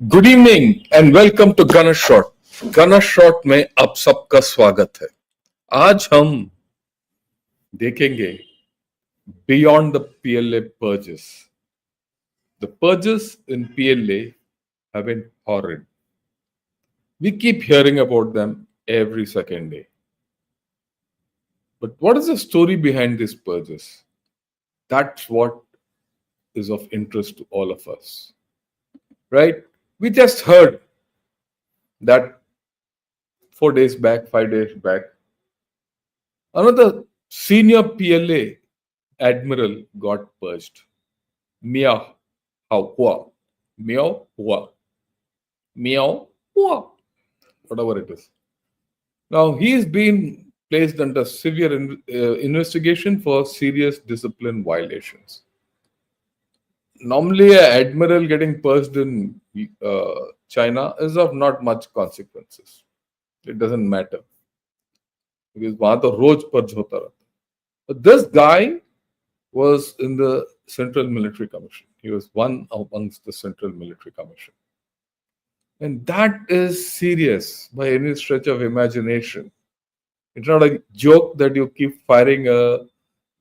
Good evening and welcome to gun shot. Gun shot में आप सबका स्वागत है। आज हम देखेंगे beyond the PLA purges. The purges in PLA have been horrid. We keep hearing about them every second day. But what is the story behind these purges? That's what is of interest to all of us, right? We just heard that 4 days back, 5 days back, another senior PLA admiral got purged. Miao Hua. Miao Hua. Miao Hua. Whatever it is. Now, he's been placed under severe investigation for serious discipline violations. Normally, an admiral getting purged in China is of not much consequences. It doesn't matter. Because वहां तो रोज purge होता रहता. But this guy was in the Central Military Commission. He was one amongst the Central Military Commission. And that is serious by any stretch of imagination. It's not a joke that you keep firing a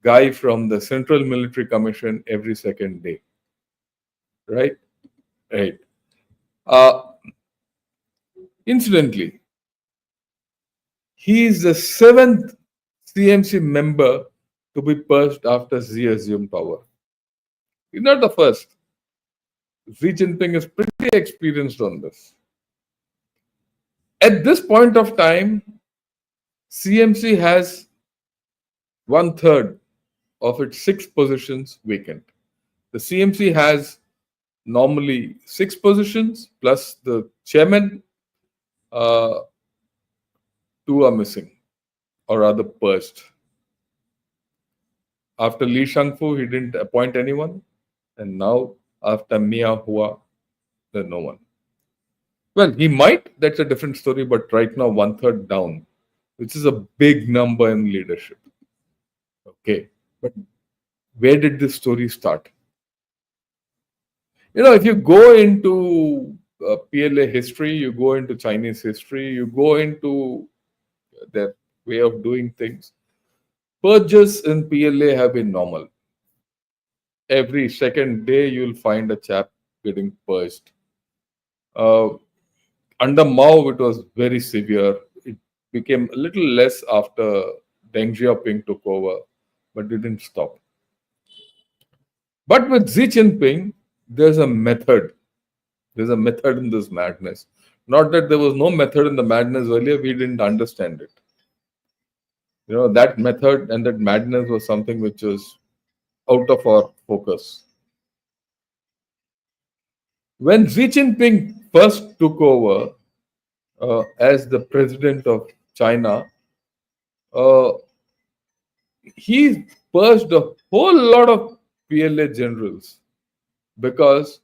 guy from the Central Military Commission every second day. Right? Right. Incidentally, he is the 7th CMC member to be purged after Xi assumed power. He's not the first. Xi Jinping is pretty experienced on this. At this point of time, CMC has 1/3 of its 6 positions vacant. The CMC has normally 6 positions plus the chairman. 2 are missing or rather purged. After Li Shangfu, he didn't appoint anyone. And now, after Miao Hua, there's no one. Well, he might, that's a different story, but right now, 1/3 down, which is a big number in leadership. Okay, but where did this story start? If you go into PLA history, you go into Chinese history, you go into their way of doing things, purges in PLA have been normal. Every second day, you'll find a chap getting purged. Under Mao, it was very severe. It became a little less after Deng Xiaoping took over, but it didn't stop. But with Xi Jinping, there's a method. There's a method in this madness. Not that there was no method in the madness earlier, we didn't understand it. That method and that madness was something which was out of our focus. When Xi Jinping first took over as the president of China, he purged a whole lot of PLA generals because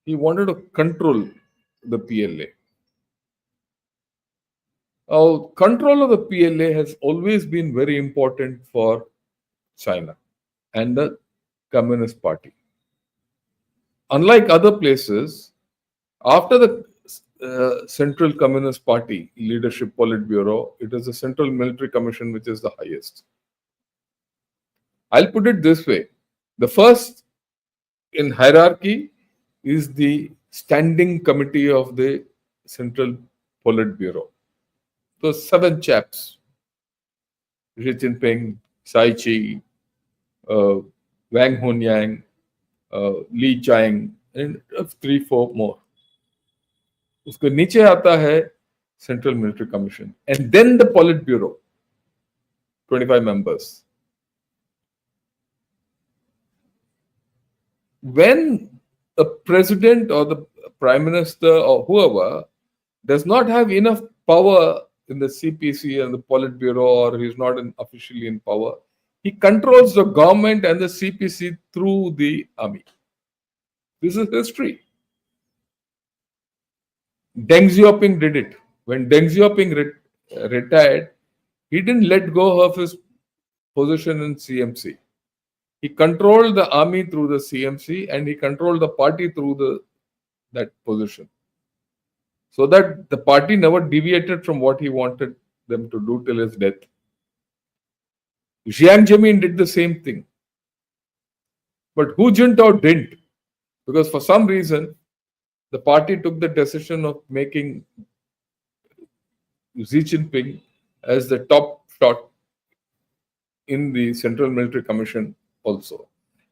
he wanted to control the PLA. Control of the PLA has always been very important for China and the Communist Party. Unlike other places, after the Central Communist Party leadership Politburo, it is the Central Military Commission which is the highest. I'll put it this way. The first in hierarchy is the Standing Committee of the Central Politburo. Those 7 chaps, Xi Jinping, Tsai Chi, Wang Hunyang, Li Chang, and 3-4 more. उसके नीचे आता है Central Military Commission, and then the Politburo, 25 members. When a president or the prime minister or whoever does not have enough power in the CPC and the Politburo, or he's not officially in power, he controls the government and the CPC through the army. This is history. Deng Xiaoping did it. When Deng Xiaoping retired, he didn't let go of his position in CMC. He controlled the army through the CMC and he controlled the party through that position. so that the party never deviated from what he wanted them to do till his death. Jiang Zemin did the same thing. But Hu Jintao didn't, because for some reason, the party took the decision of making Xi Jinping as the top shot in the Central Military Commission also.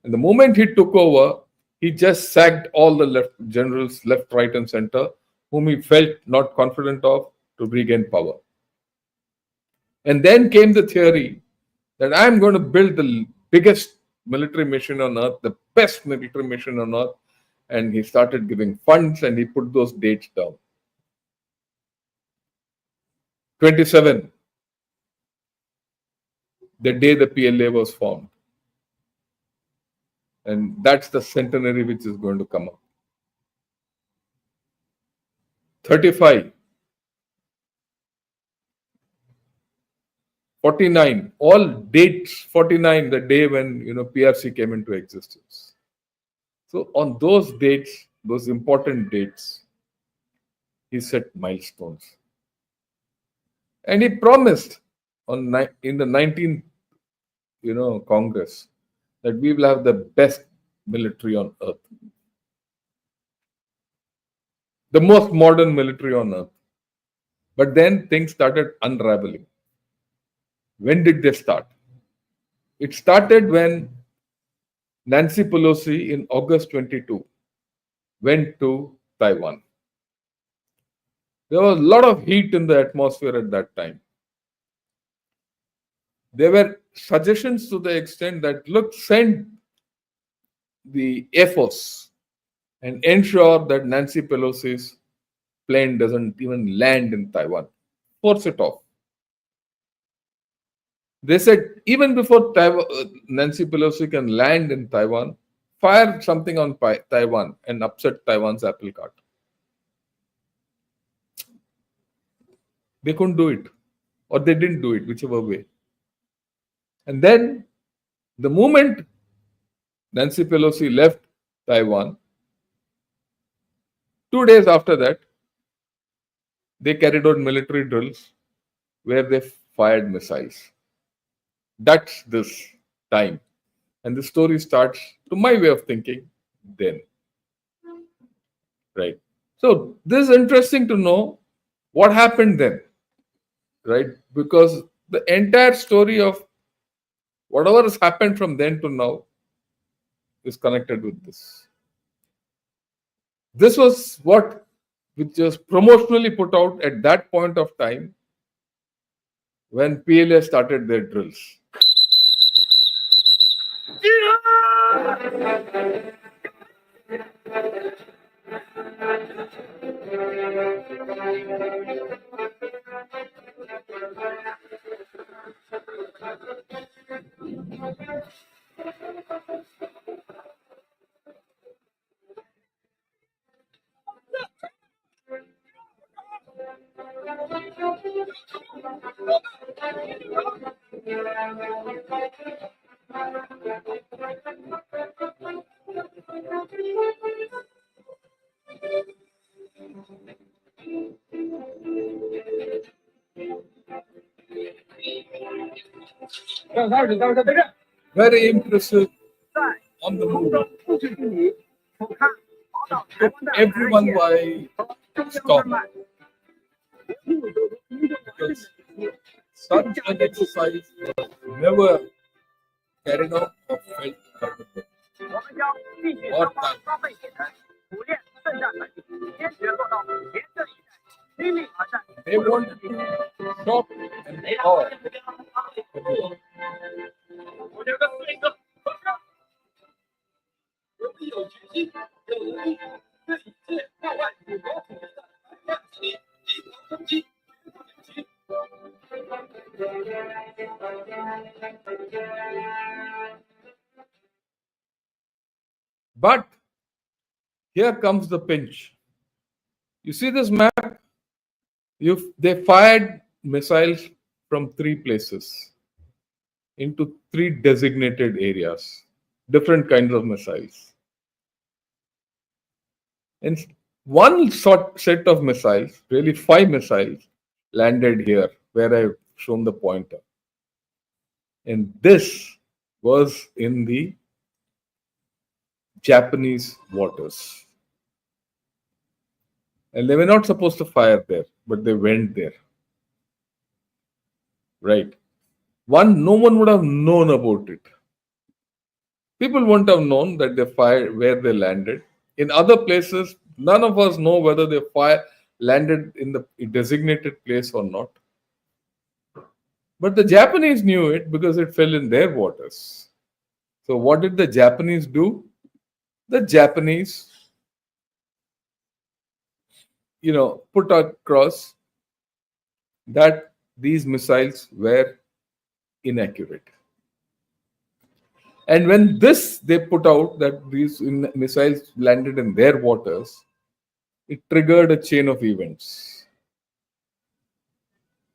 And the moment he took over, he just sacked all the left generals, left, right, and center, whom he felt not confident of, to regain power. And then came the theory that I'm going to build the biggest military mission on earth, the best military mission on earth. And he started giving funds and he put those dates down. 27, the day the PLA was formed. And that's the centenary which is going to come up. 35, 49, all dates 49, the day when PRC came into existence. So on those dates, those important dates, he set milestones. And he promised in the 19th Congress that we will have the best military on earth. The most modern military on earth. But then things started unraveling. When did they start? It started when Nancy Pelosi in August 22 went to Taiwan. There was a lot of heat in the atmosphere at that time. There were suggestions to the extent that, look, send the Air Force and ensure that Nancy Pelosi's plane doesn't even land in Taiwan. Force it off. They said, even before Nancy Pelosi can land in Taiwan, fire something on Taiwan and upset Taiwan's apple cart. They couldn't do it, or they didn't do it, whichever way. And then, the moment Nancy Pelosi left Taiwan, 2 days after that, they carried out military drills where they fired missiles. That's this time. And the story starts, to my way of thinking, then. Right. So, this is interesting to know what happened then. Right. Because the entire story of whatever has happened from then to now is connected with this. This was which was promotionally put out at that point of time when PLA started their drills. Very impressive on the move. Took everyone by storm. Because such an exercise was never carried out or felt comfortable or done. They wanted to stop and awe everyone. But here comes the pinch. You see this map? They fired missiles from 3 places into 3 designated areas, different kinds of missiles. And One set of missiles, really five missiles, landed here where I've shown the pointer. And this was in the Japanese waters. And they were not supposed to fire there, but they went there. Right. No one would have known about it. People wouldn't have known that they fired where they landed. In other places, none of us know whether they landed in the designated place or not. But the Japanese knew it because it fell in their waters. So what did the Japanese do? The Japanese, put across that these missiles were inaccurate. And when they put out that these missiles landed in their waters, it triggered a chain of events.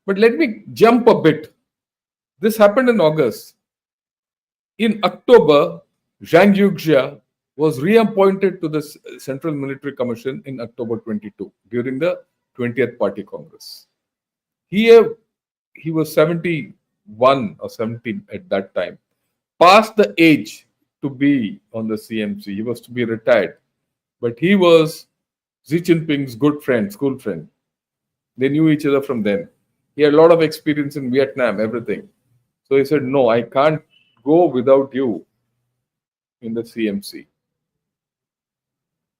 But let me jump a bit. This happened in August. In October, Zhang Yuxia was reappointed to the Central Military Commission in October 22 during the 20th Party Congress. He was 71 or 70 at that time, past the age to be on the CMC. He was to be retired. But he was Xi Jinping's good friend, school friend. They knew each other from then. He had a lot of experience in Vietnam, everything. So he said, no, I can't go without you in the CMC.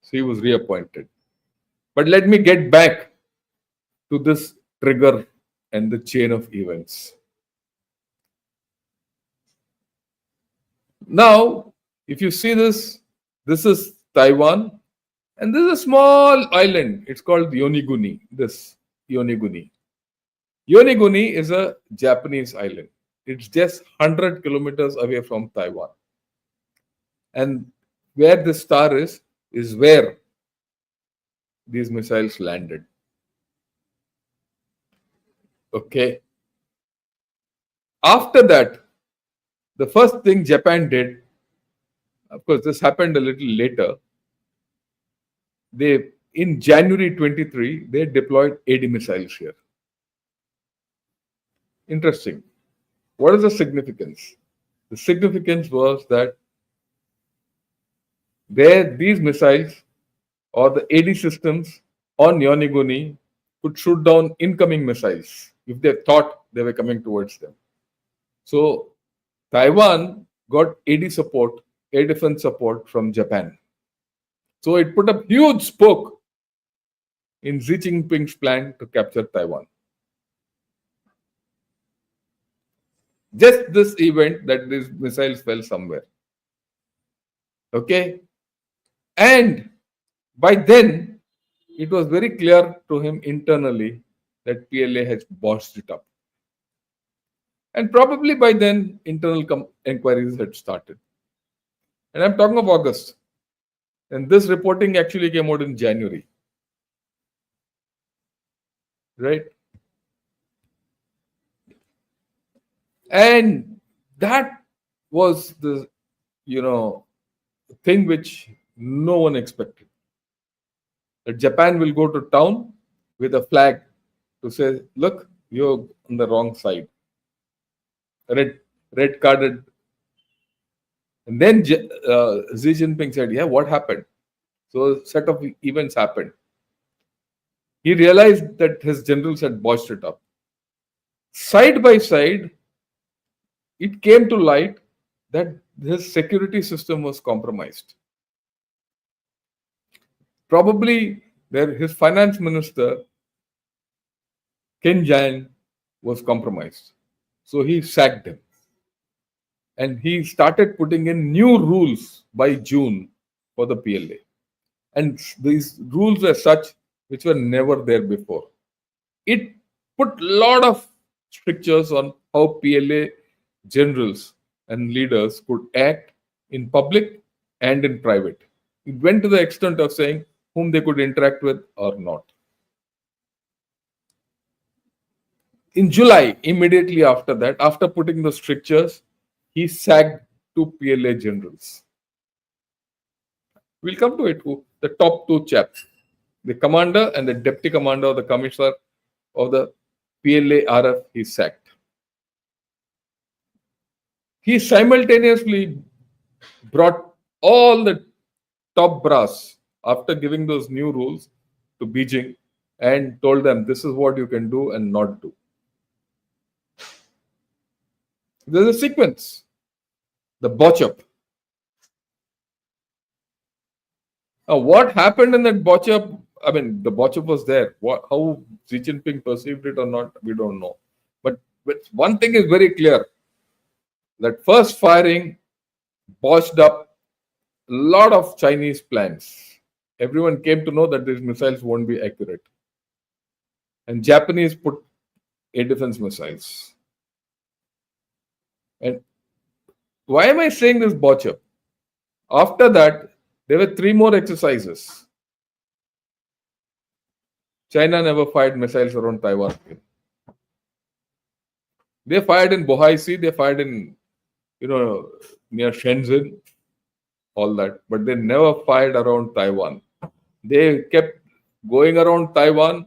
So he was reappointed. But let me get back to this trigger and the chain of events. Now, if you see this is Taiwan, and this is a small island. It's called Yonaguni. Yonaguni. Yonaguni is a Japanese island. It's just 100 kilometers away from Taiwan. And where this star is where these missiles landed. Okay. After that, the first thing Japan did, of course, this happened a little later. In January 23, they deployed 80 missiles here. Interesting. What is the significance? The significance was that these missiles or the AD systems on Yonaguni could shoot down incoming missiles if they thought they were coming towards them. So Taiwan got AD support, air defense support from Japan. So it put a huge spoke in Xi Jinping's plan to capture Taiwan. Just this event that these missiles fell somewhere. Okay. And by then, it was very clear to him internally that PLA has botched it up. And probably by then, internal inquiries had started. And I'm talking of August. And this reporting actually came out in January. Right? And that was the, thing which no one expected. That Japan will go to town with a flag to say, look, you're on the wrong side. Red carded. And then Xi Jinping said, yeah, what happened? So a set of events happened. He realized that his generals had botched it up. Side by side, it came to light that his security system was compromised. Probably his finance minister, Ken Jan, was compromised. So he sacked him. And he started putting in new rules by June for the PLA. And these rules were such which were never there before. It put a lot of strictures on how PLA generals and leaders could act in public and in private. It went to the extent of saying whom they could interact with or not. In July, immediately after that, after putting the strictures, he sacked 2 PLA generals. We'll come to it, the top 2 chaps. The commander and the deputy commander of the commissioner of the PLA-RF, he sacked. He simultaneously brought all the top brass after giving those new rules to Beijing and told them this is what you can do and not do. There's a sequence. The botch up. Now, what happened in that botch up? I mean, the botch up was there. How Xi Jinping perceived it or not, we don't know. But one thing is very clear. That first firing botched up a lot of Chinese plans. Everyone came to know that these missiles won't be accurate. And Japanese put air defense missiles. And why am I saying this botch up? After that, there were 3 more exercises. China never fired missiles around Taiwan. They fired in Bohai Sea, they fired in, near Shenzhen, all that. But they never fired around Taiwan. They kept going around Taiwan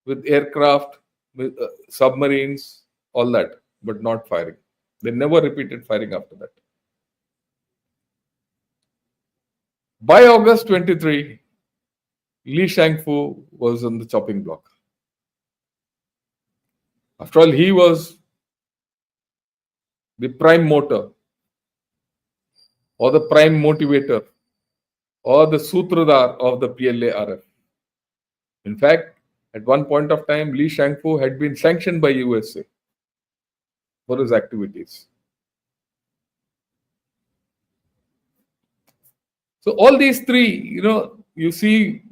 with aircraft, with submarines, all that, but not firing. They never repeated firing after that. By August 23, Li Shangfu was on the chopping block. After all, he was the prime motor or the prime motivator or the sutradhar of the PLA-RF. In fact, at one point of time, Li Shangfu had been sanctioned by USA for his activities. So all these 3, you see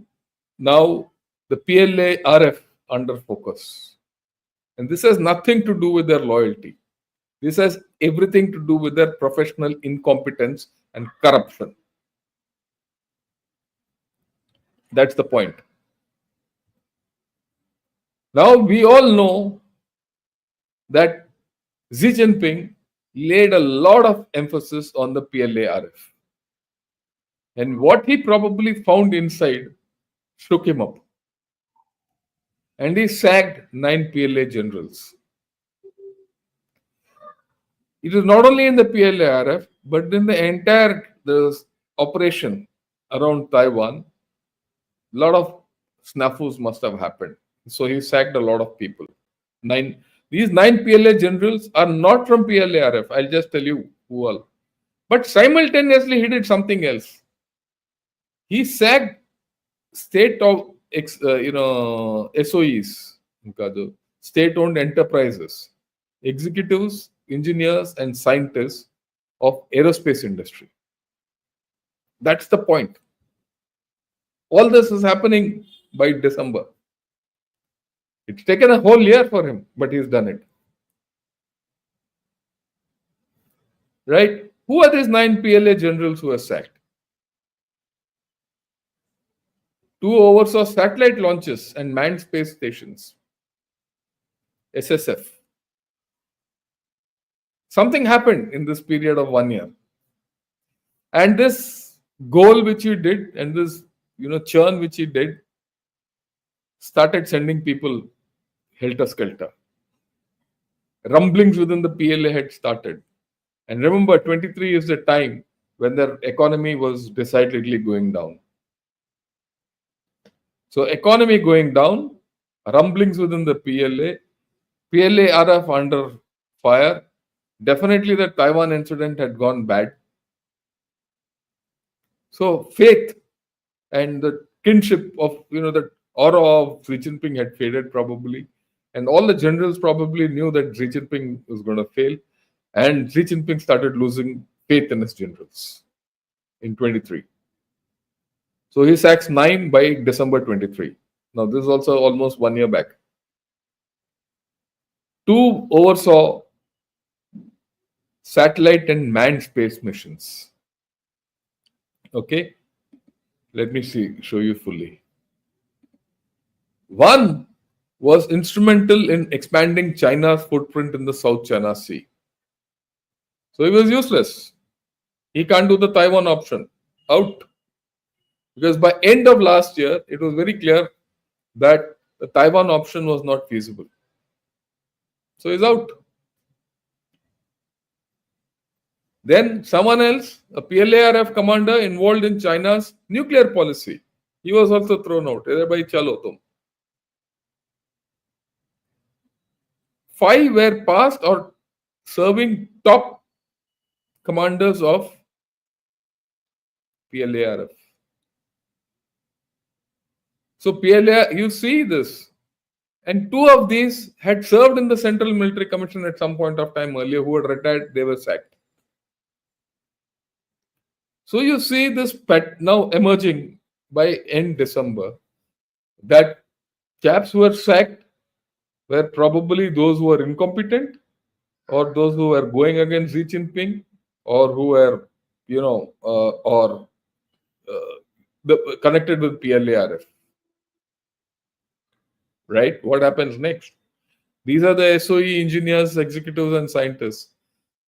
now the PLA-RF under focus. And this has nothing to do with their loyalty. This has everything to do with their professional incompetence and corruption. That's the point. Now we all know that Xi Jinping laid a lot of emphasis on the PLA-RF. And what he probably found inside shook him up. And he sacked 9 PLA generals. It is not only in the PLA-RF, but in the entire operation around Taiwan, a lot of snafus must have happened. So he sacked a lot of people. These 9 PLA generals are not from PLA-RF. I'll just tell you who all. But simultaneously, he did something else. He sacked state of SOEs, state-owned enterprises, executives, engineers, and scientists of aerospace industry. That's the point. All this is happening by December. It's taken a whole year for him, but he's done it. Right? Who are these 9 PLA generals who are sacked? 2 oversaw satellite launches and manned space stations. SSF. Something happened in this period of 1 year. And this goal which he did and this churn which he did started sending people helter-skelter. Rumblings within the PLA had started. And remember, 23 is the time when their economy was decidedly going down. So economy going down, rumblings within the PLA-RF under fire. Definitely the Taiwan incident had gone bad. So faith and the kinship of, the aura of Xi Jinping had faded probably. And all the generals probably knew that Xi Jinping was going to fail. And Xi Jinping started losing faith in his generals in 23. So he sacks 9 by December 23. Now this is also almost 1 year back. 2 oversaw satellite and manned space missions. Okay, let me show you fully. 1 was instrumental in expanding China's footprint in the South China Sea. So he was useless. He can't do the Taiwan option. Out. Because by end of last year, it was very clear that the Taiwan option was not feasible. So he's out. Then someone else, a PLARF commander involved in China's nuclear policy, he was also thrown out. Everybody chalo tum. 5 were past or serving top commanders of PLARF. So PLA, you see this. And 2 of these had served in the Central Military Commission at some point of time earlier, who had retired, they were sacked. So you see this now emerging by end December, that chaps who were sacked were probably those who were incompetent, or those who were going against Xi Jinping, or who were, or connected with PLARF. Right? What happens next? These are the SOE engineers, executives, and scientists.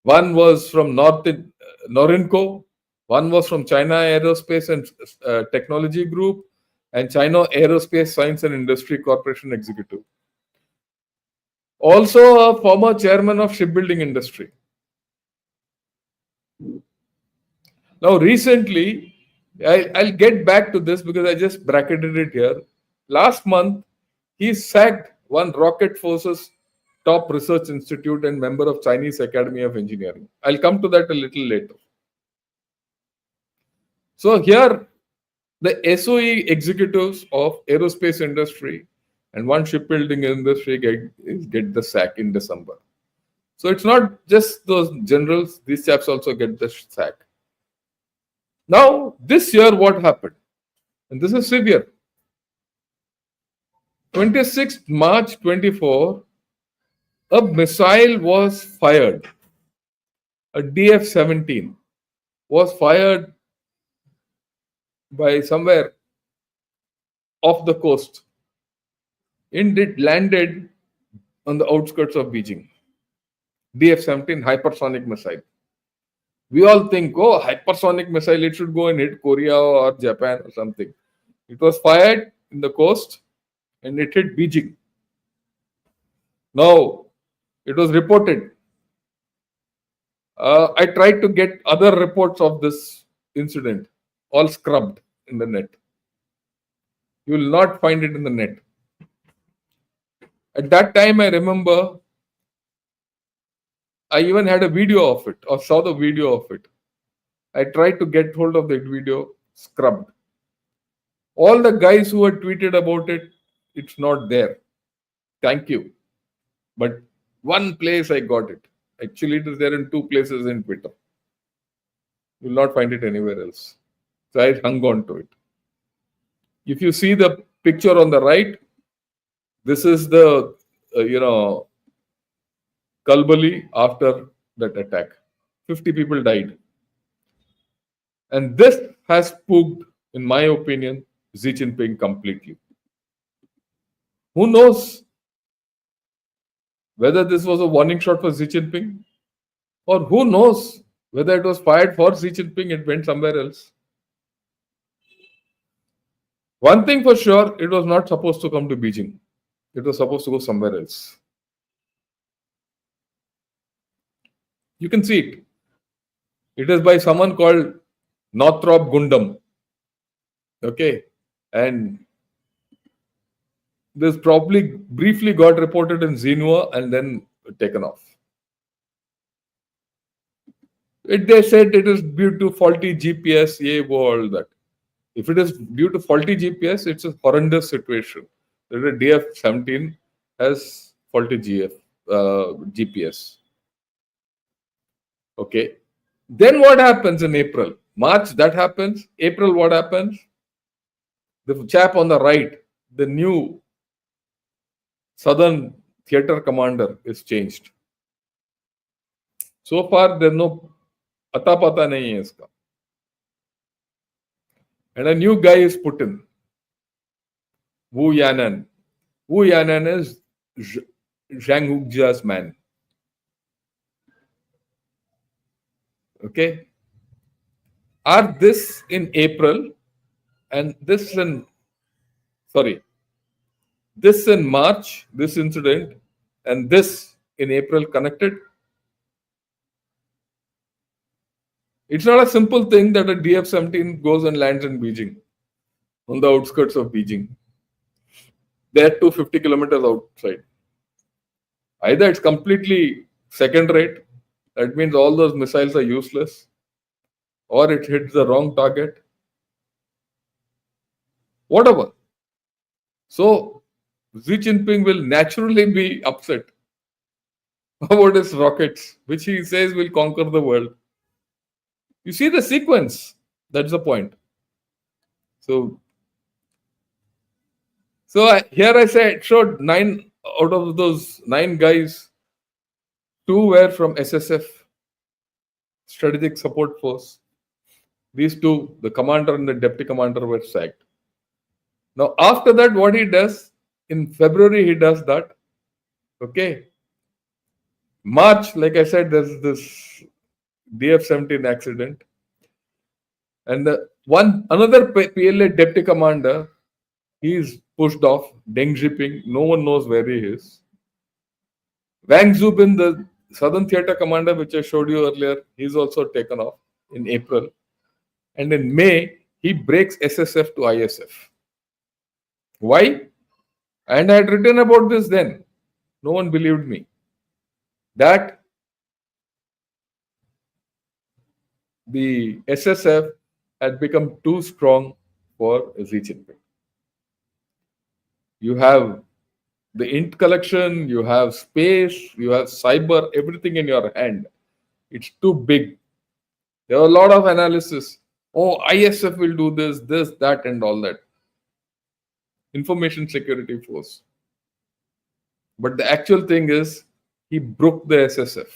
One was from Norinco, one was from China Aerospace and Technology Group, and China Aerospace Science and Industry Corporation executive. Also a former chairman of shipbuilding industry. Now recently, I'll get back to this because I just bracketed it here. Last month, he sacked one Rocket Forces top research institute and member of Chinese Academy of Engineering. I'll come to that a little later. So here, the SOE executives of aerospace industry and one shipbuilding industry get the sack in December. So it's not just those generals, these chaps also get the sack. Now, this year what happened? And this is severe. 26th March 24, a missile was fired. A DF-17 was fired by somewhere off the coast. And it landed on the outskirts of Beijing. DF-17 hypersonic missile. We all think, oh, hypersonic missile, it should go and hit Korea or Japan or something. It was fired in the coast and it hit Beijing. Now, it was reported. I tried to get other reports of this incident, all scrubbed in the net. You will not find it in the net. At that time, I remember I even had a video of it, or saw the video of it. I tried to get hold of that video, scrubbed. All the guys who had tweeted about it, it's not there. Thank you. But one place I got it. Actually, it is there in 2 places in Twitter. You will not find it anywhere else. So I hung on to it. If you see the picture on the right, this is the, Kalbali after that attack. 50 people died. And this has spooked, in my opinion, Xi Jinping completely. Who knows whether this was a warning shot for Xi Jinping, or who knows whether it was fired for Xi Jinping, it went somewhere else. One thing for sure, it was not supposed to come to Beijing. It was supposed to go somewhere else. You can see it. It is by someone called Northrop Gundam. Okay. And this probably briefly got reported in Xinhua and then taken off. They said it is due to faulty GPS, all that. If it is due to faulty GPS, it's a horrendous situation. The DF-17 has faulty GPS. Okay. Then what happens in April? March, that happens. April, what happens? The chap on the right, the new Southern theater commander is changed. So far, there's no ata pata nahi hai iska. And a new guy is put in. Wu Yanan. Wu Yanan is Zhang Hujia's man. Okay. Are this in April? And sorry, this in March, this incident, and this in April connected. It's not a simple thing that a DF-17 goes and lands in Beijing, on the outskirts of Beijing. They're 250 kilometers outside. Either it's completely second rate, that means all those missiles are useless, or it hits the wrong target, whatever. So Xi Jinping will naturally be upset about his rockets, which he says will conquer the world. You see the sequence. That's the point. So, here I say it showed 9 out of those 9 guys, 2 were from SSF, Strategic Support Force. These 2, the commander and the deputy commander, were sacked. Now, after that, what he does, in February, he does that. Okay. March, like I said, there's this DF-17 accident. And another PLA deputy commander, he's pushed off. Deng Xiaoping, no one knows where he is. Wang Zubin, the Southern Theatre commander, which I showed you earlier, he's also taken off in April. And in May, he breaks SSF to ISF. Why? And I had written about this then. No one believed me. That the SSF had become too strong for Xi Jinping. You have the int collection, you have space, you have cyber, everything in your hand. It's too big. There are a lot of analysis. Oh, ISF will do this, that, and all that. Information Security Force. But the actual thing is, he broke the SSF.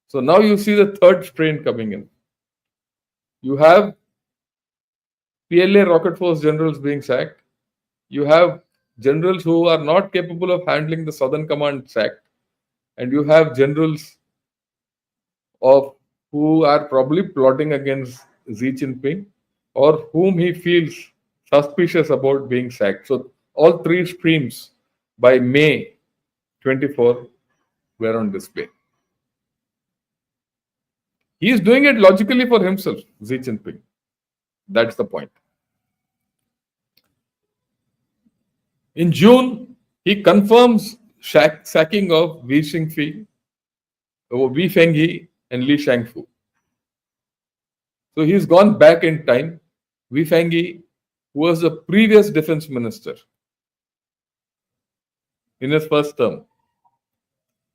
So now you see the third strain coming in. You have PLA Rocket Force generals being sacked. You have generals who are not capable of handling the Southern Command sacked. And you have generals who are probably plotting against Xi Jinping, or whom he feels suspicious about being sacked. So all 3 streams by May 24 were on display. He is doing it logically for himself, Xi Jinping. That's the point. In June, he confirms sacking of Wei Fenghe, and Li Shangfu. So he's gone back in time. Wei Fenghe, who was the previous defense minister in his first term,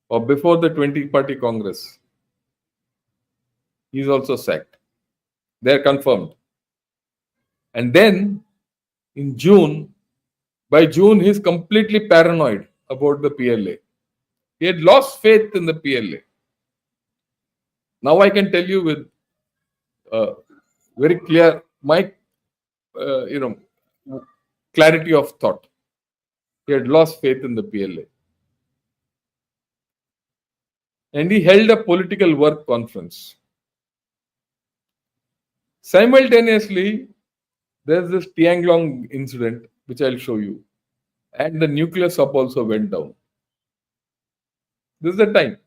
or before the 20-party Congress, he's also sacked. They're confirmed. And then in by June, he's completely paranoid about the PLA. He had lost faith in the PLA. Now I can tell you with very clear, clarity of thought. He had lost faith in the PLA. And he held a political work conference. Simultaneously, there's this Tianglong incident, which I'll show you. And the nuclear sub also went down. This is the time.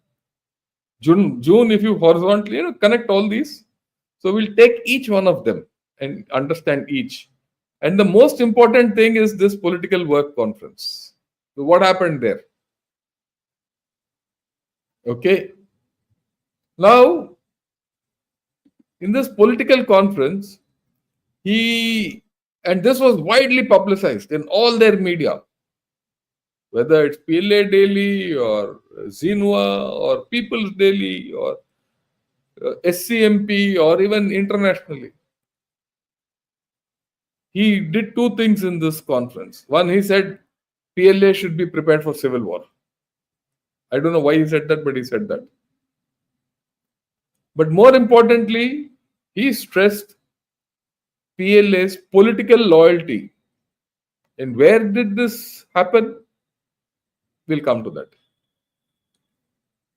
June, if you horizontally connect all these, so we'll take each one of them and understand each. And the most important thing is this political work conference. So what happened there? Okay. Now, in this political conference, and this was widely publicized in all their media, whether it's PLA Daily or Xinhua or People's Daily or SCMP or even internationally. He did 2 things in this conference. One, he said PLA should be prepared for civil war. I don't know why he said that, but he said that. But more importantly, he stressed PLA's political loyalty. And where did this happen? We'll come to that.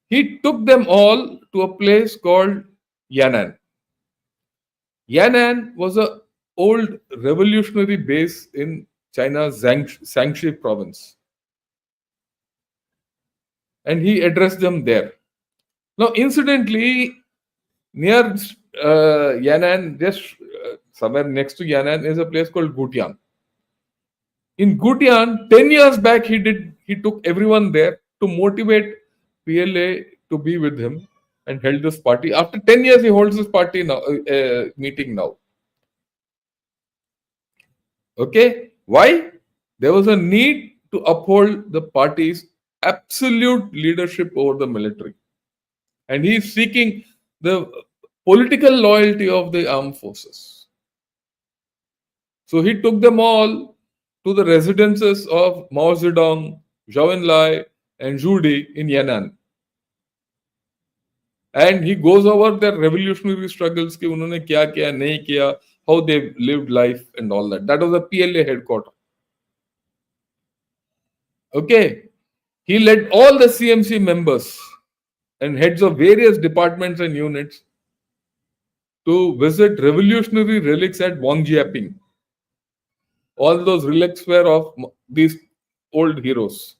He took them all to a place called Yan'an. Yan'an was an old revolutionary base in China's Shaanxi province. And he addressed them there. Now, incidentally, near Yan'an, just somewhere next to Yan'an, is a place called Gutian. In Gutian, 10 years back, he took everyone there to motivate PLA to be with him and held this party. After 10 years, he holds this party now, meeting now. Okay, why? There was a need to uphold the party's absolute leadership over the military, and he is seeking the political loyalty of the armed forces. So he took them all to the residences of Mao Zedong, Zhou Enlai, and Zhu Di in Yan'an. And he goes over their revolutionary struggles, कि उन्होंने क्या किया, नहीं किया, how they lived life and all that. That was the PLA headquarters. Okay. He led all the CMC members and heads of various departments and units to visit revolutionary relics at Wangjiaping. All those relics were of these old heroes.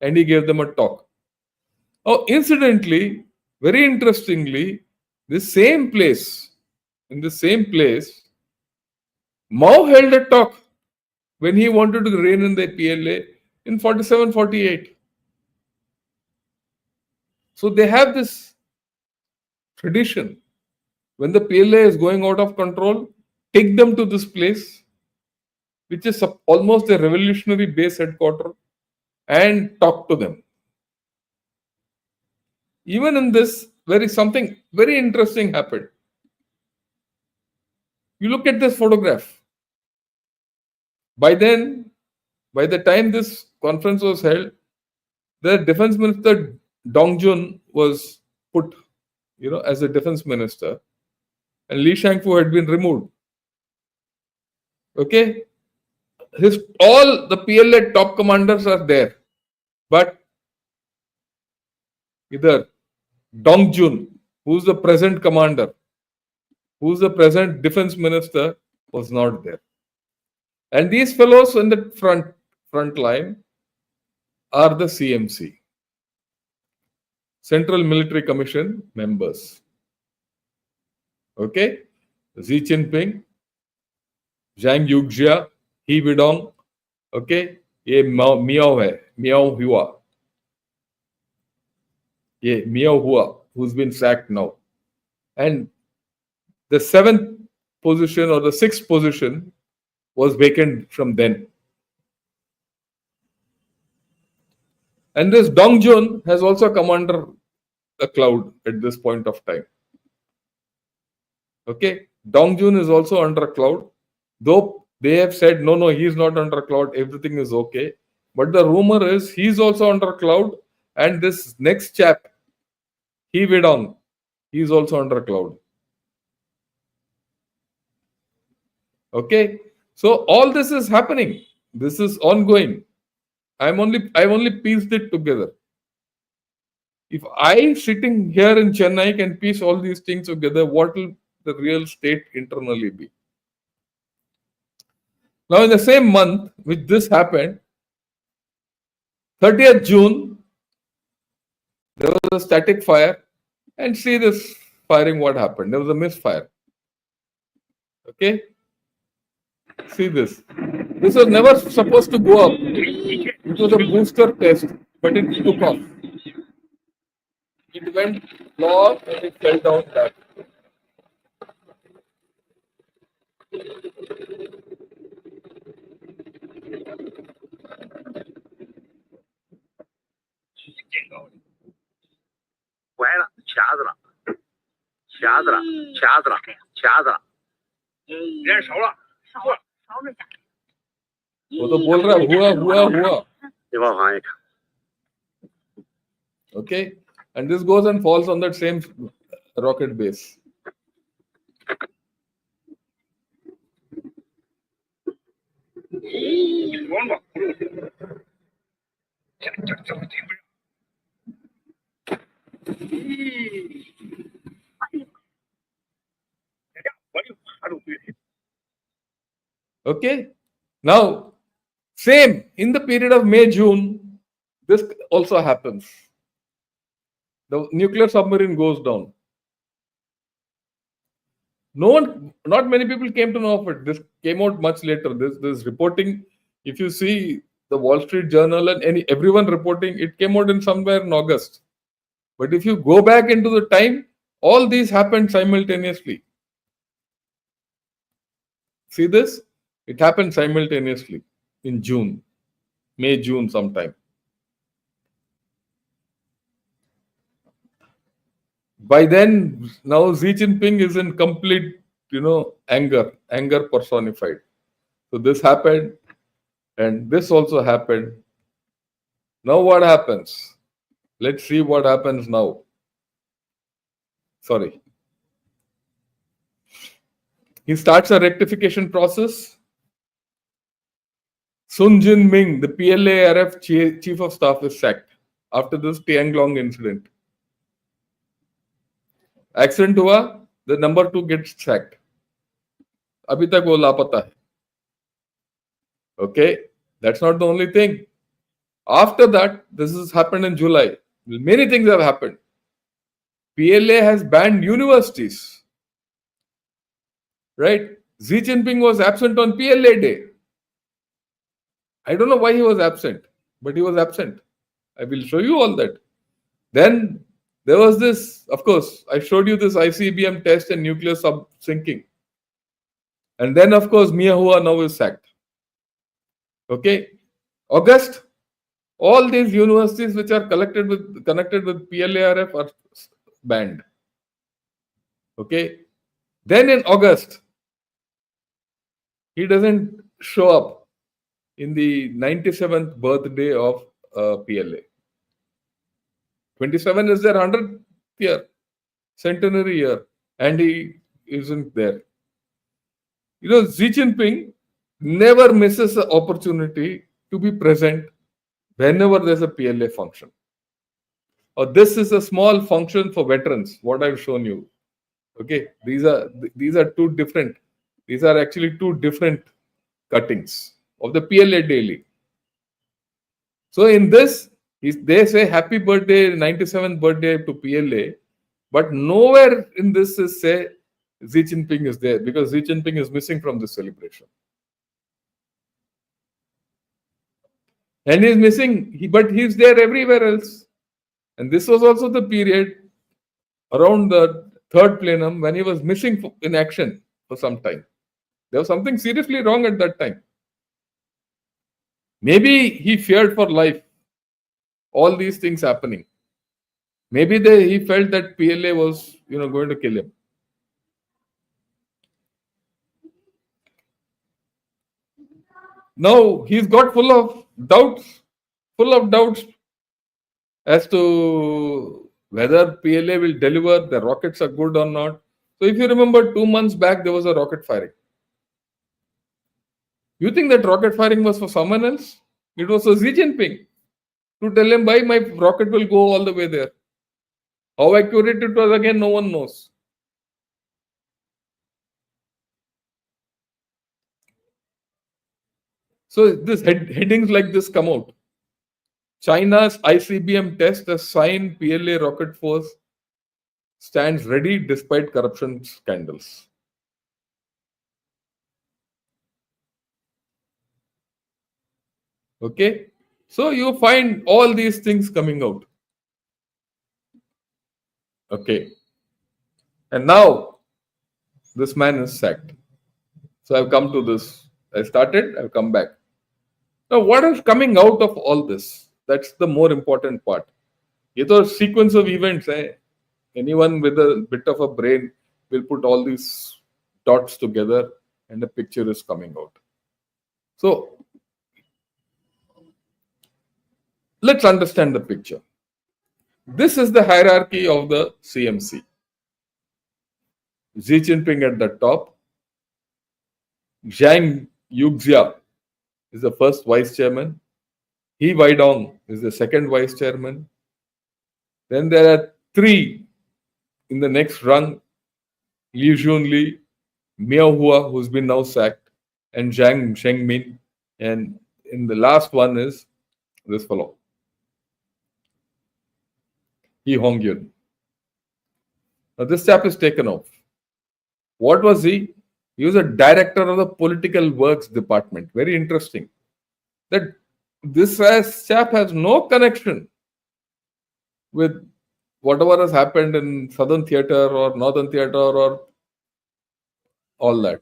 And he gave them a talk. Oh, incidentally, very interestingly, in the same place, Mao held a talk when he wanted to reign in the PLA in 47-48. So they have this tradition. When the PLA is going out of control, take them to this place, which is almost a revolutionary base headquarters, and talk to them. Even in this, something very interesting happened. You look at this photograph. By the time this conference was held, the defense minister Dong Jun was put, as a defense minister, and Li Shangfu had been removed. Okay, all the PLA top commanders are there, but either Dong Jun, who's the present commander, who's the present defense minister, was not there. And these fellows in the front line are the CMC, Central Military Commission members. Okay, Xi Jinping, Zhang Yujia, He Widong, okay, ये Miao है, Miao Hua. Yeah, Miao Hua, who's been sacked now. And the 7th position or the 6th position was vacant from then. And this Dong Jun has also come under a cloud at this point of time. Okay, Dong Jun is also under a cloud, though they have said no, he's not under a cloud, everything is okay. But the rumor is he's also under a cloud, and this next chap, He Widong, he's also under a cloud. Okay, so all this is happening. This is ongoing. I've only pieced it together. If I sitting here in Chennai can piece all these things together, what will the real state internally be? Now, in the same month which this happened, 30th June, there was a static fire, and see this firing, what happened? There was a misfire. Okay, see this. This was never supposed to go up. It was a booster test, but it took off. It went low and it fell down back. वो तो बोल रहा हुआ. Okay, and this goes and falls on that same rocket base. Okay. Now, same in the period of May, June, this also happens. The nuclear submarine goes down. No one, not many people came to know of it. This came out much later. This reporting, if you see the Wall Street Journal and everyone reporting, it came out in somewhere in August. But if you go back into the time, all these happened simultaneously. See this? It happened simultaneously in June, May, June sometime. By then, now Xi Jinping is in complete, anger personified. So this happened, and this also happened. Now what happens? Let's see what happens now. Sorry. He starts a rectification process. Sun Jinming, the PLA-RF chief of staff, is sacked after this Tianglong incident. Accident हुआ, the number 2 gets sacked. अभी तक वो लापता है. Okay, that's not the only thing. After that, this has happened in July. Many things have happened. PLA has banned universities. Right? Xi Jinping was absent on PLA day. I don't know why he was absent, but he was absent. I will show you all that. Then there was this, of course, I showed you this ICBM test and nuclear sub sinking. And then, of course, Miao Hua now is sacked. Okay? August, all these universities which are connected with PLARF are banned. Okay? Then in August, he doesn't show up in the 97th birthday of PLA. 27 is their 100th year, centenary year, and he isn't there. Xi Jinping never misses the opportunity to be present whenever there's a PLA function. Or this is a small function for veterans, what I've shown you. Okay, these are two different. These are actually two different cuttings of the PLA daily. So in this, they say happy birthday, 97th birthday to PLA, but nowhere in this is say Xi Jinping is there because Xi Jinping is missing from this celebration. And he's missing, but he's there everywhere else. And this was also the period around the third plenum when he was missing in action for some time. There was something seriously wrong at that time. Maybe he feared for life. All these things happening. Maybe he felt that PLA was, going to kill him. Now he's got full of doubts as to whether PLA will deliver, the rockets are good or not. So if you remember 2 months back, there was a rocket firing. You think that rocket firing was for someone else? It was for Xi Jinping to tell him, why my rocket will go all the way there. How accurate it was, again, no one knows. So this headings like this come out. China's ICBM test, a sign PLA rocket force stands ready despite corruption scandals. Okay, so you find all these things coming out. Okay, and now this man is sacked. So I've come to this. I started, I've come back. Now, what is coming out of all this? That's the more important part. It's a sequence of events. Anyone with a bit of a brain will put all these dots together and the picture is coming out. So, let's understand the picture. This is the hierarchy of the CMC. Xi Jinping at the top. Zhang Yuxia is the first vice chairman. He Weidong is the second vice chairman. Then there are 3 in the next rung. Liu Junli, Miao Hua, who's been now sacked, and Zhang Shengmin. And in the last one is this fellow, He Hongyun. Now this chap is taken off. What was he? He was a director of the political works department. Very interesting. That chap has no connection with whatever has happened in Southern Theatre or Northern Theatre or all that.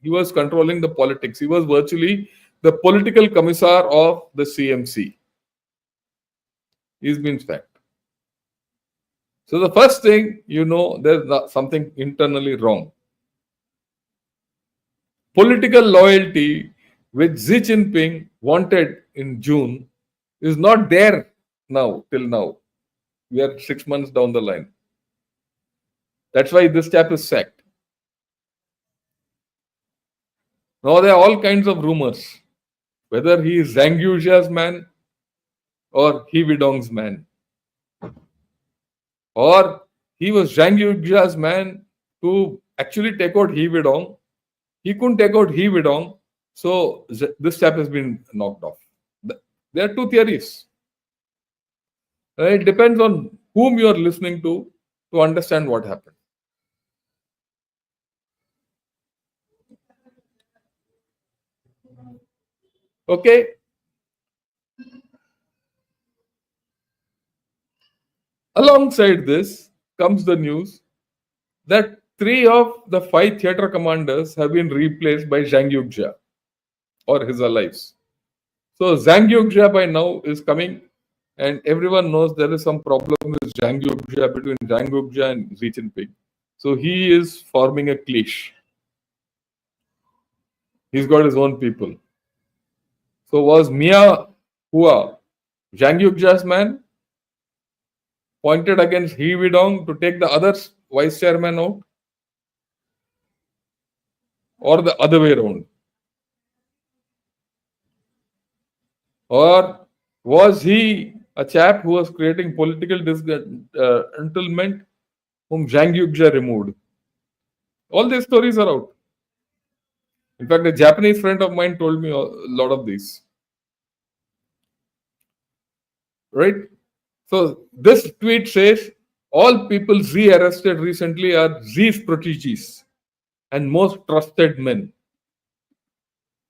He was controlling the politics. He was virtually the political commissar of the CMC. He's been sacked. So the first thing, there's something internally wrong. Political loyalty which Xi Jinping wanted in June is not there now, till now. We are 6 months down the line. That's why this chap is sacked. Now there are all kinds of rumors, whether he is Zhang Yuxia's man or He Widong's man. Or he was Zhang Yuxia's man to actually take out He Widong. He couldn't take out He Widong, so this chap has been knocked off. There are two theories. It depends on whom you are listening to understand what happened. Okay. Alongside this comes the news that 3 of the 5 theatre commanders have been replaced by Zhang Yuxia or his allies. So Zhang Yuxia by now is coming, and everyone knows there is some problem with Zhang Yuxia, between Zhang Yuxia and Xi Jinping. So he is forming a clique. He's got his own people. So was Miao Hua Zhang Yuxia's man, pointed against He Widong to take the other vice chairman out, or the other way around? Or was he a chap who was creating political disgruntlement whom Zhang Yuxia removed? All these stories are out. In fact, a Japanese friend of mine told me a lot of these. Right? So this tweet says, all people Xi arrested recently are Xi's proteges and most trusted men.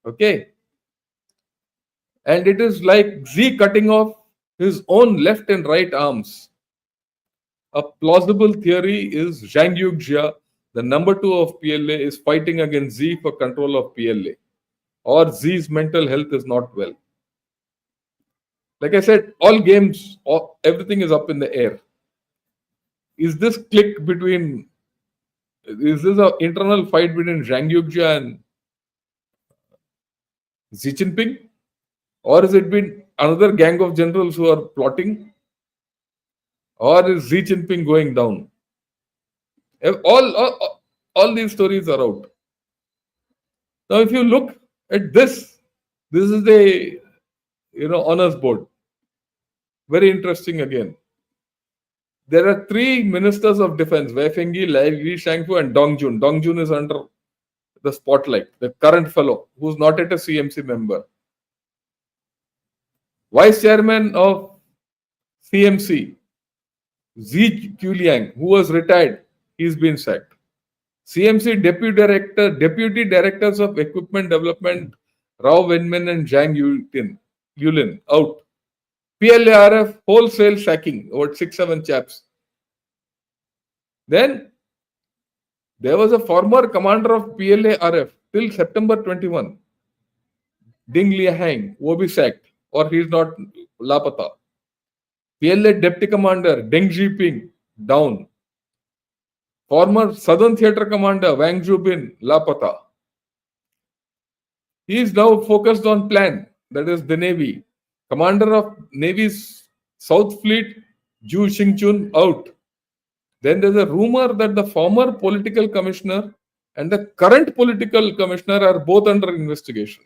Okay? And it is like Xi cutting off his own left and right arms. A plausible theory is Zhang Yuxia, the number 2 of PLA, is fighting against Xi for control of PLA. Or Xi's mental health is not well. Like I said, all games, everything is up in the air. Is this an internal fight between Zhang Yuxia and Xi Jinping? Or has it been another gang of generals who are plotting? Or is Xi Jinping going down? All these stories are out. Now, if you look at this is the honors board. Very interesting again. There are 3 ministers of defense: Wei Fenghe, Li Shangfu, and Dong Jun. Dong Jun is under the spotlight, the current fellow who's not yet a CMC member. Vice chairman of CMC, Xi Kuliang, who was retired, he's been sacked. CMC deputy directors of equipment development, Rao Wenmin and Zhang Yulin, out. PLARF wholesale sacking, about 6-7 chaps. Then there was a former commander of PLARF till September 21, Ding Liahang, who will be sacked, or he is not lapata. PLA deputy commander Deng Xiaoping, down. Former Southern Theatre commander Wang Zhubin, lapata. He is now focused on plan, that is the Navy. Commander of Navy's South Fleet, Zhu Xingchun, out. Then there's a rumor that the former political commissioner and the current political commissioner are both under investigation.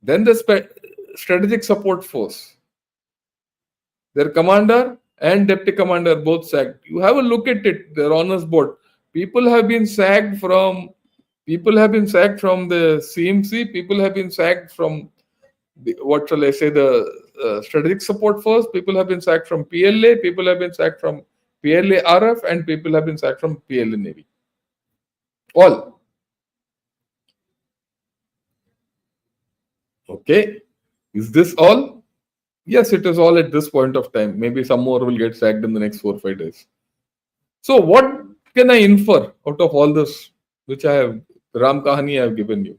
Then the strategic support force, their commander and deputy commander both sacked. You have a look at it, their honors board. People have been sacked from the CMC. People have been sacked from what shall I say, the strategic support force. People have been sacked from PLA. People have been sacked from PLA RF, and people have been sacked from PLA Navy. All. Okay. Is this all? Yes, it is all at this point of time. Maybe some more will get sacked in the next 4 or 5 days. So, what can I infer out of all this, which I have, Ram Kahani I have given you?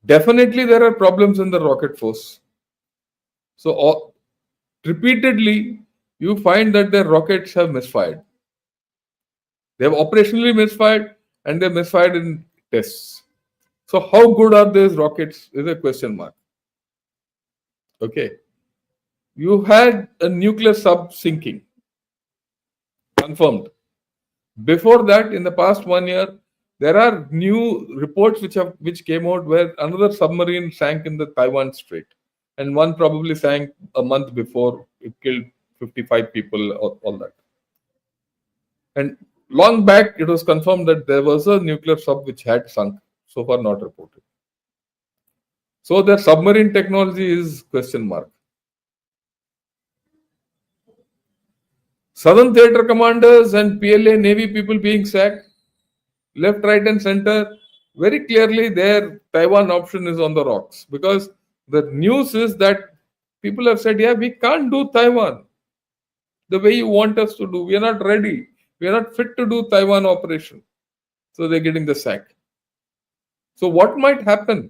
Definitely, there are problems in the rocket force. So, repeatedly, you find that their rockets have misfired. They have operationally misfired and they misfired in tests. So, how good are these rockets is a question mark. Okay. You had a nuclear sub sinking, confirmed. Before that, in the past 1 year, there are new reports which came out where another submarine sank in the Taiwan Strait, and one probably sank a month before. It killed 55 people, all that. And long back, it was confirmed that there was a nuclear sub which had sunk. So far, not reported. So their submarine technology is question mark. Southern theater commanders and PLA Navy people being sacked, left, right, and center. Very clearly, their Taiwan option is on the rocks because the news is that people have said, yeah, we can't do Taiwan the way you want us to do. We are not ready. We are not fit to do Taiwan operation. So they're getting the sack. So what might happen?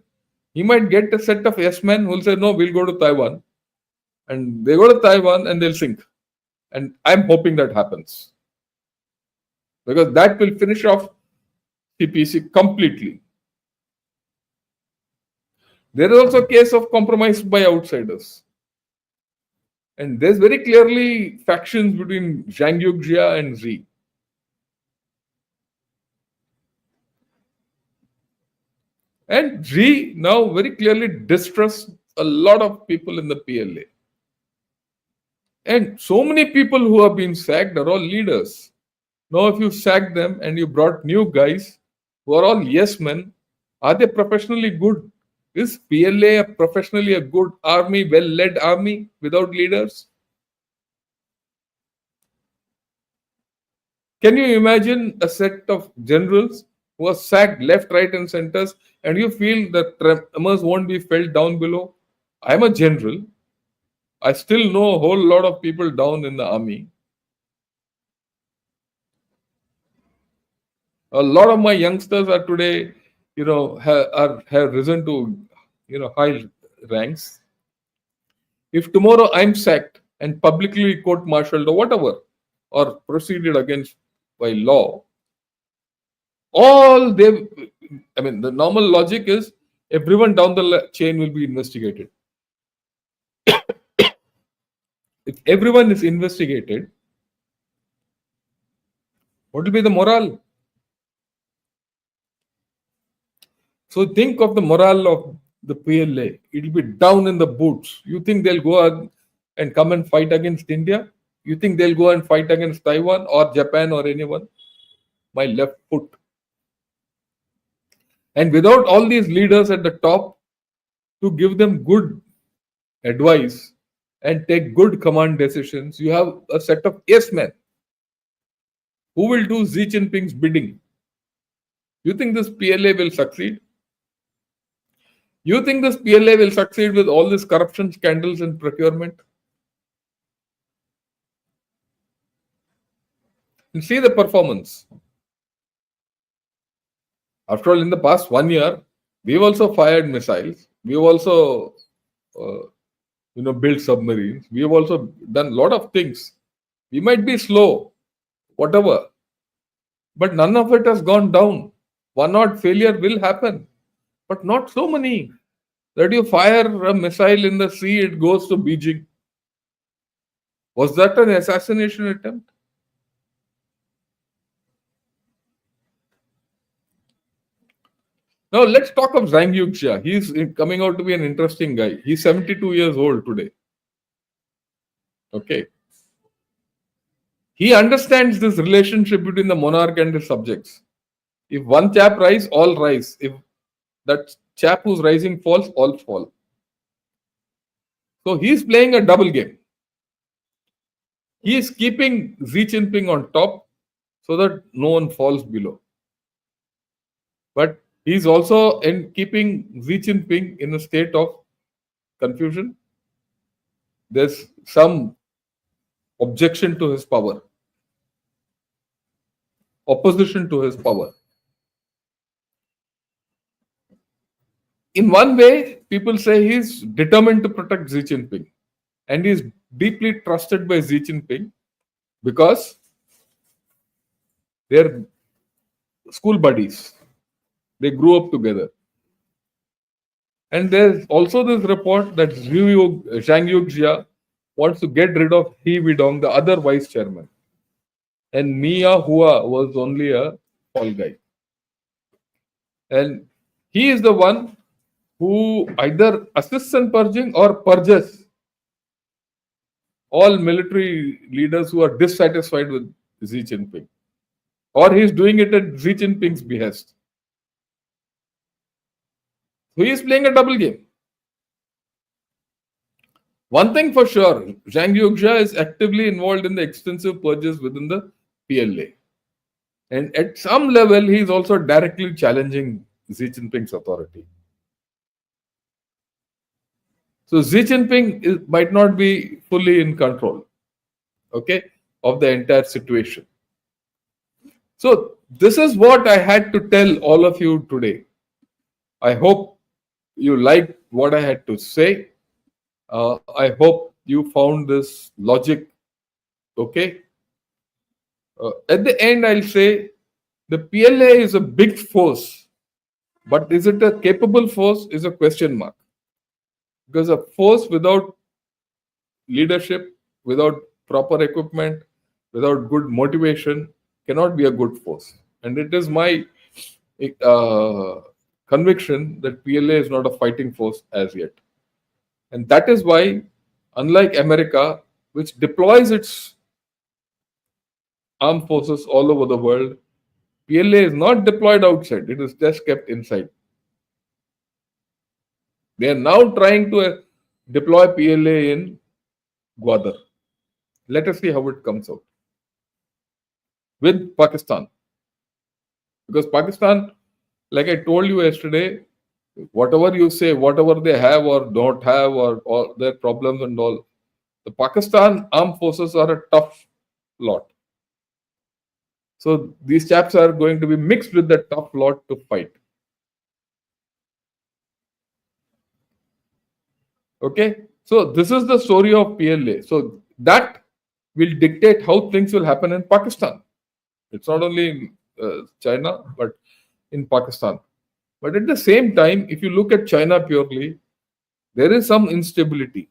He might get a set of yes men who will say, no, we'll go to Taiwan. And they go to Taiwan and they'll sink. And I'm hoping that happens. Because that will finish off CPC completely. There is also a case of compromise by outsiders. And there's very clearly factions between Zhang Yuxia and Xi. And Xi now very clearly distrusts a lot of people in the PLA. And so many people who have been sacked are all leaders. Now, if you sack them and you brought new guys who are all yes men, are they professionally good? Is PLA professionally a good army, well led army without leaders? Can you imagine a set of generals who are sacked left, right, and centers, and you feel the tremors won't be felt down below? I'm a general. I still know a whole lot of people down in the army. A lot of my youngsters are today, have risen to, high ranks. If tomorrow I'm sacked and publicly court-martialed or whatever, or proceeded against by law, the normal logic is everyone down the chain will be investigated. If everyone is investigated, what will be the morale? So think of the morale of the PLA. It will be down in the boots. You think they'll go and come and fight against India? You think they'll go and fight against Taiwan or Japan or anyone? My left foot. And without all these leaders at the top to give them good advice and take good command decisions, you have a set of yes men who will do Xi Jinping's bidding. You think this PLA will succeed? You think this PLA will succeed with all these corruption scandals and procurement? And see the performance. After all, in the past 1 year, we've also fired missiles. We've also, built submarines. We've also done a lot of things. We might be slow, whatever, but none of it has gone down. One odd failure will happen, but not so many. That you fire a missile in the sea, it goes to Beijing. Was that an assassination attempt? Now let's talk of Zhang Yuxia. He's coming out to be an interesting guy. He's 72 years old today. Okay. He understands this relationship between the monarch and his subjects. If one chap rise, all rise. If that chap who's rising falls, all fall. So he's playing a double game. He is keeping Xi Jinping on top so that no one falls below. But he's also in keeping Xi Jinping in a state of confusion. There's some objection to his power, opposition to his power. In one way, people say he's determined to protect Xi Jinping, and he's deeply trusted by Xi Jinping because they're school buddies. They grew up together. And there's also this report that Zhang Yuxia wants to get rid of He Widong, the other vice chairman. And Miao Hua was only a fall guy. And he is the one who either assists in purging or purges all military leaders who are dissatisfied with Xi Jinping. Or he's doing it at Xi Jinping's behest. So he is playing a double game. One thing for sure, Zhang Yuxia is actively involved in the extensive purges within the PLA. And at some level, he is also directly challenging Xi Jinping's authority. So Xi Jinping might not be fully in control, okay, of the entire situation. So this is what I had to tell all of you today. I hope you liked what I had to say. I hope you found this logic okay. At the end, I'll say the PLA is a big force, but is it a capable force is a question mark. Because a force without leadership, without proper equipment, without good motivation cannot be a good force. And it is my conviction that PLA is not a fighting force as yet. And that is why, unlike America, which deploys its armed forces all over the world, PLA is not deployed outside, it is just kept inside. They are now trying to deploy PLA in Gwadar. Let us see how it comes out with Pakistan. Because Pakistan, like I told you yesterday, whatever you say, whatever they have or don't have, or their problems and all, the Pakistan armed forces are a tough lot. So these chaps are going to be mixed with the tough lot to fight. Okay, so this is the story of PLA. So that will dictate how things will happen in Pakistan. It's not only in China, but in Pakistan. But at the same time, if you look at China purely, there is some instability.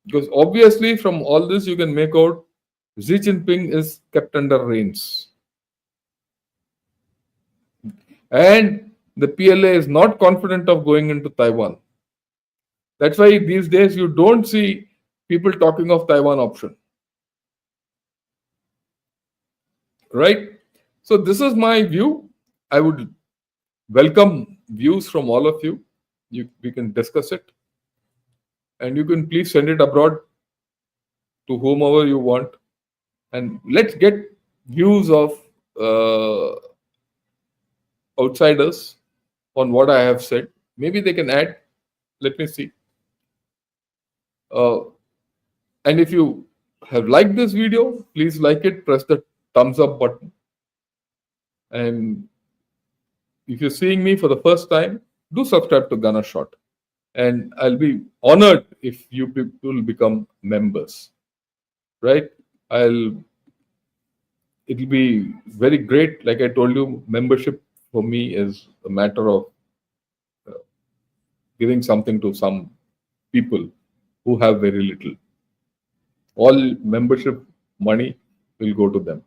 Because obviously, from all this, you can make out Xi Jinping is kept under reins. And the PLA is not confident of going into Taiwan. That's why these days you don't see people talking of Taiwan option. Right? So this is my view. I would welcome views from all of you. We can discuss it. And you can please send it abroad to whomever you want. And let's get views of outsiders on what I have said. Maybe they can add. Let me see. And if you have liked this video, please like it, press the thumbs up button. And if you're seeing me for the first time, do subscribe to Gunner Shot. And I'll be honored if you people become members. Right? It'll be very great. Like I told you, membership for me is a matter of giving something to some people who have very little. All membership money will go to them.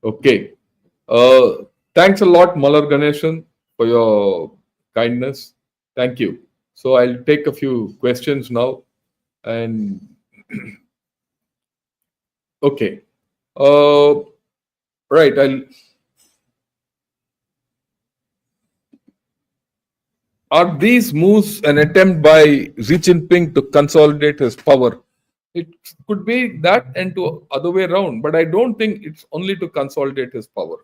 Okay. Thanks a lot, Malar Ganeshan, for your kindness. Thank you. So I'll take a few questions now. And Okay. Uh, right. Are these moves an attempt by Xi Jinping to consolidate his power? It could be that and to other way around, but I don't think it's only to consolidate his power.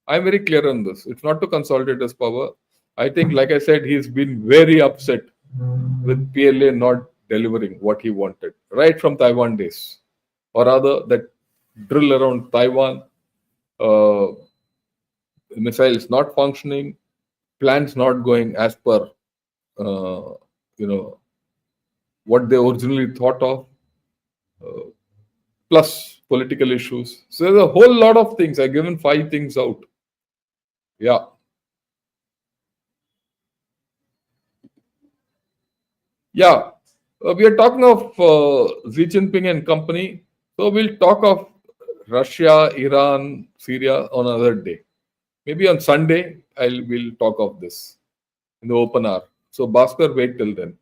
I'm very clear on this. It's not to consolidate his power. I think, like I said, he's been very upset with PLA not delivering what he wanted right from Taiwan days, or rather, that drill around Taiwan, uh, missiles not functioning, plans not going as per uh, you know what they originally thought of, plus political issues. So there's a whole lot of things. I've given five things out. Yeah, yeah. We are talking of Xi Jinping and company. So we'll talk of Russia, Iran, Syria on another day. Maybe on Sunday, we'll talk of this in the open hour. So Bhaskar, wait till then.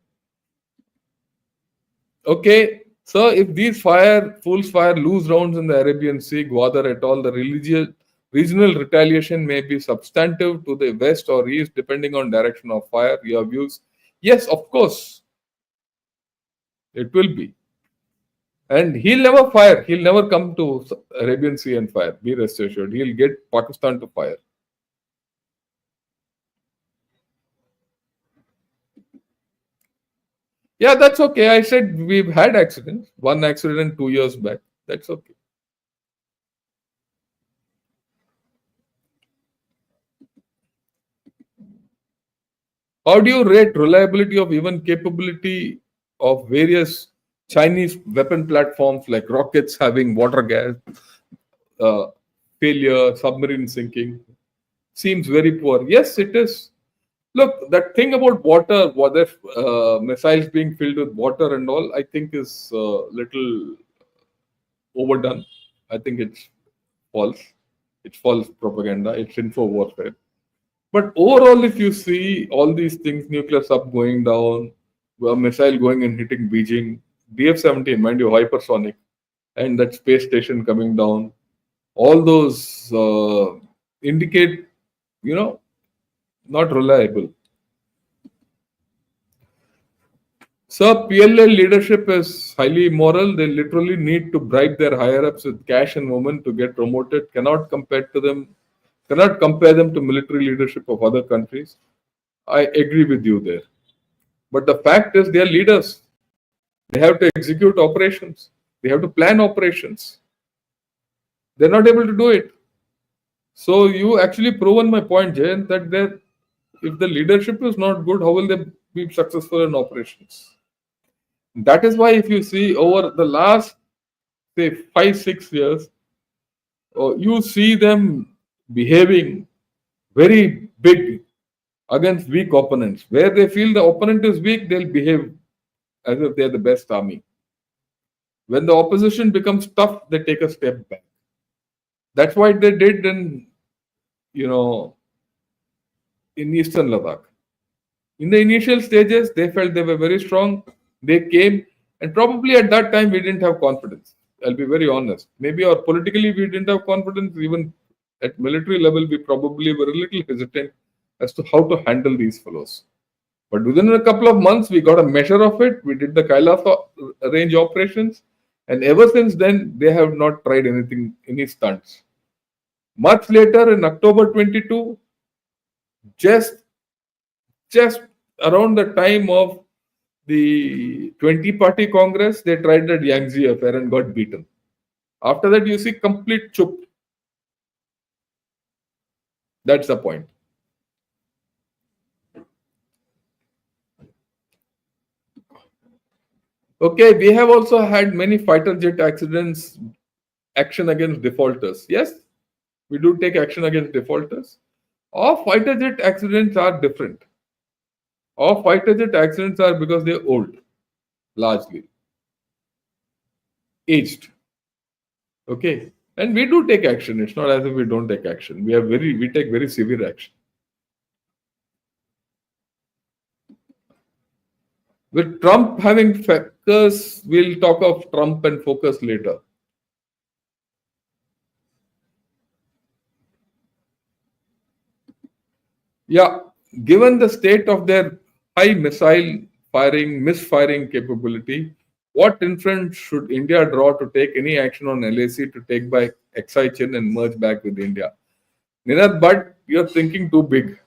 Okay, so if these fools fire loose rounds in the Arabian Sea, Gwadar et al., the regional retaliation may be substantive to the west or east, depending on direction of fire. Your views? Yes, of course, it will be. And he'll never fire. He'll never come to Arabian Sea and fire. Be rest assured. He'll get Pakistan to fire. Yeah, that's okay. I said we've had accidents. One accident 2 years back. That's okay. How do you rate reliability of even capability of various Chinese weapon platforms like rockets having water gas, uh, failure, submarine sinking? Seems very poor. Yes, it is. Look, that thing about water, whether missiles being filled with water and all, I think is little overdone. I think it's false. It's false propaganda. It's info warfare. But overall, if you see all these things, nuclear sub going down, a missile going and hitting Beijing, DF-17, mind you, hypersonic, and that space station coming down, all those indicate, you know, not reliable. So PLL leadership is highly immoral. They literally need to bribe their higher ups with cash and women to get promoted. Cannot compare them to military leadership of other countries. I agree with you there. But the fact is, they are leaders. They have to execute operations. They have to plan operations. They're not able to do it. So you actually proven my point, Jay, that if the leadership is not good, how will they be successful in operations? That is why, if you see over the last say 5 6 years, you see them behaving very big against weak opponents. Where they feel the opponent is weak, they'll behave as if they're the best army. When the opposition becomes tough, they take a step back. That's what they did you know, in Eastern Ladakh. In the initial stages, they felt they were very strong. They came, and probably at that time we didn't have confidence. I'll be very honest. Maybe or politically we didn't have confidence. Even at military level, we probably were a little hesitant as to how to handle these fellows. But within a couple of months, we got a measure of it. We did the Kailash range operations, and ever since then, they have not tried any stunts. Much later, in October 22, just just around the time of the 20 party Congress, they tried that Yangtze affair and got beaten. After that, you see complete chup. That's the point. Okay, we have also had many fighter jet accidents, action against defaulters. Yes, we do take action against defaulters. All fighter jet accidents are different. All fighter jet accidents are because they're old, largely aged. Okay, and we do take action. It's not as if we don't take action. We take very severe action. With Trump having focus, we'll talk of Trump and focus later. Yeah, given the state of their high missile firing, misfiring capability, what inference should India draw to take any action on LAC to take back Exai and merge back with India? Nirath, but you're thinking too big.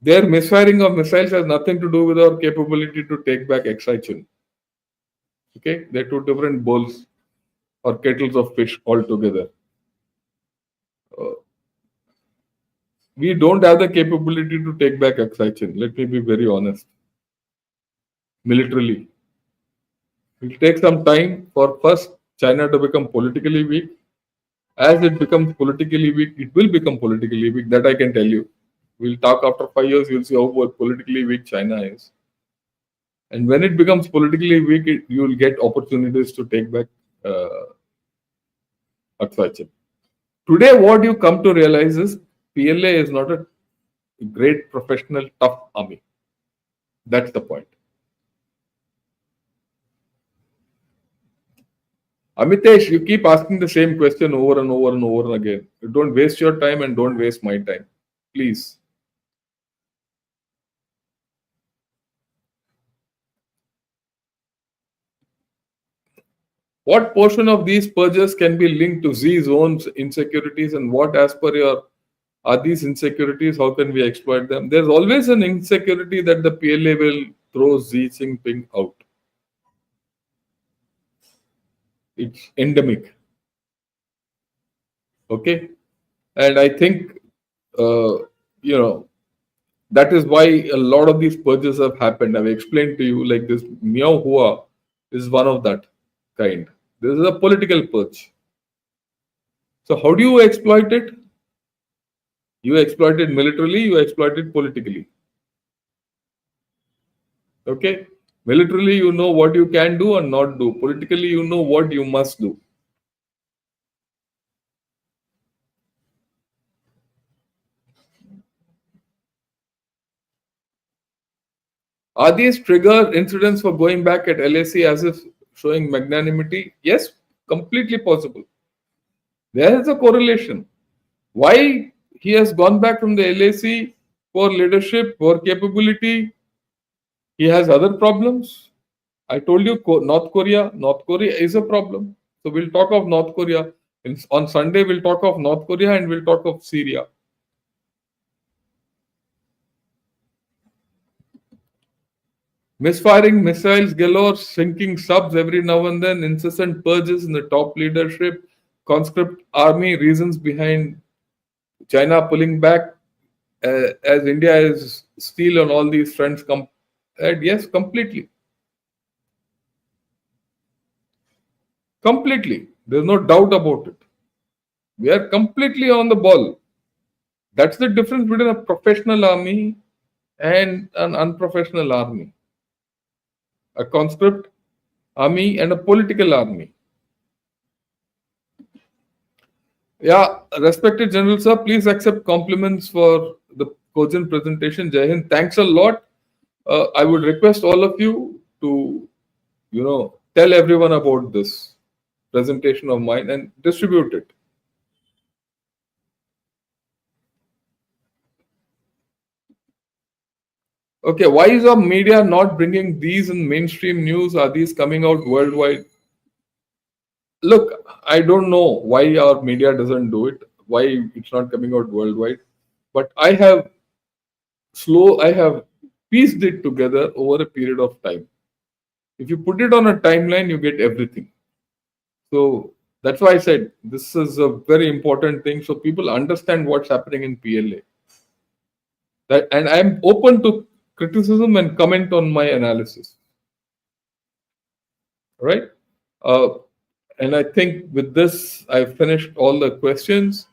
Their misfiring of missiles has nothing to do with our capability to take back Exai. Okay, they're two different bowls or kettles of fish altogether. Uh, we don't have the capability to take back Exai. Let me be very honest. Militarily, it will take some time for first China to become politically weak. As it becomes politically weak, it will become politically weak. That I can tell you. We'll talk after 5 years. You'll see how politically weak China is. And when it becomes politically weak, you will get opportunities to take back Exai. Today, what you come to realize is PLA is not a great professional, tough army. That's the point. Amitesh, you keep asking the same question over and over and over again. You don't waste your time and don't waste my time. Please. What portion of these purges can be linked to Xi's own insecurities, and what, as per your, are these insecurities? How can we exploit them? There's always an insecurity that the PLA will throw Xi Jinping out. It's endemic. Okay, and I think that is why a lot of these purges have happened. I've explained to you, like this Miao Hua is one of that kind. This is a political purge. So how do you exploit it? You exploit it militarily, you exploit it politically. Okay? Militarily, you know what you can do and not do. Politically, you know what you must do. Are these trigger incidents for going back at LAC as if showing magnanimity? Yes, completely possible. There is a correlation. Why he has gone back from the LAC for leadership, for capability? He has other problems. I told you North Korea. North Korea is a problem. So we'll talk of North Korea. On Sunday, we'll talk of North Korea and we'll talk of Syria. Misfiring missiles galore, sinking subs every now and then, incessant purges in the top leadership, conscript army, reasons behind China pulling back as India is still on all these fronts. Yes, completely. Completely. There's no doubt about it. We are completely on the ball. That's the difference between a professional army and an unprofessional army. A conscript army and a political army. Yeah, respected General Sir, please accept compliments for the cogent presentation. Jai Hind, thanks a lot. I would request all of you to, tell everyone about this presentation of mine and distribute it. Okay, why is our media not bringing these in mainstream news? Are these coming out worldwide? Look, I don't know why our media doesn't do it, why it's not coming out worldwide, but I have pieced it together over a period of time. If you put it on a timeline, you get everything. So that's why I said this is a very important thing, so people understand what's happening in PLA. And I'm open to criticism and comment on my analysis. Right? And I think with this, I've finished all the questions.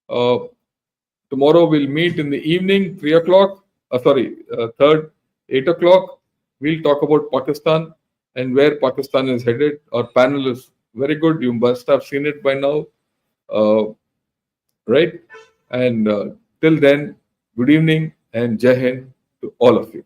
Tomorrow we'll meet in the evening, 3 o'clock. Third, 8 o'clock. We'll talk about Pakistan and where Pakistan is headed. Our panel is very good. You must have seen it by now. Right? And till then, good evening and Jai Hind to all of you.